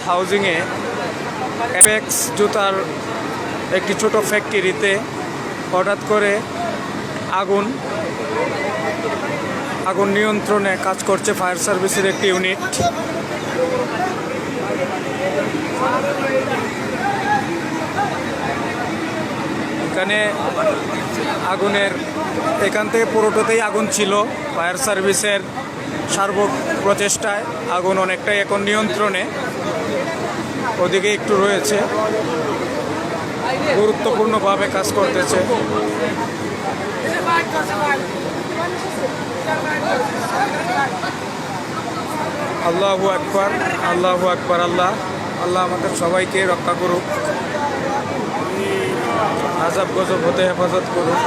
হাউজিংয়ে apex জুতার একটি ছোট ফ্যাক্টরিতে হঠাৎ করে আগুন নিয়ন্ত্রণে কাজ করছে ফায়ার সার্ভিসের একটি ইউনিট। এখানে এখান থেকে পুরোটাতেই আগুন ছিল। ফায়ার সার্ভিসের সার্বিক প্রচেষ্টায় আগুন অনেকটাই এখন নিয়ন্ত্রণে, ওদিকে একটু রয়েছে, গুরুত্বপূর্ণভাবে কাজ করতেছে। আল্লাহু আকবার, আল্লাহু আকবার। আল্লাহ আমাদের সবাইকে রক্ষা করুক, আযাব গজব হতে হেফাজত করুক।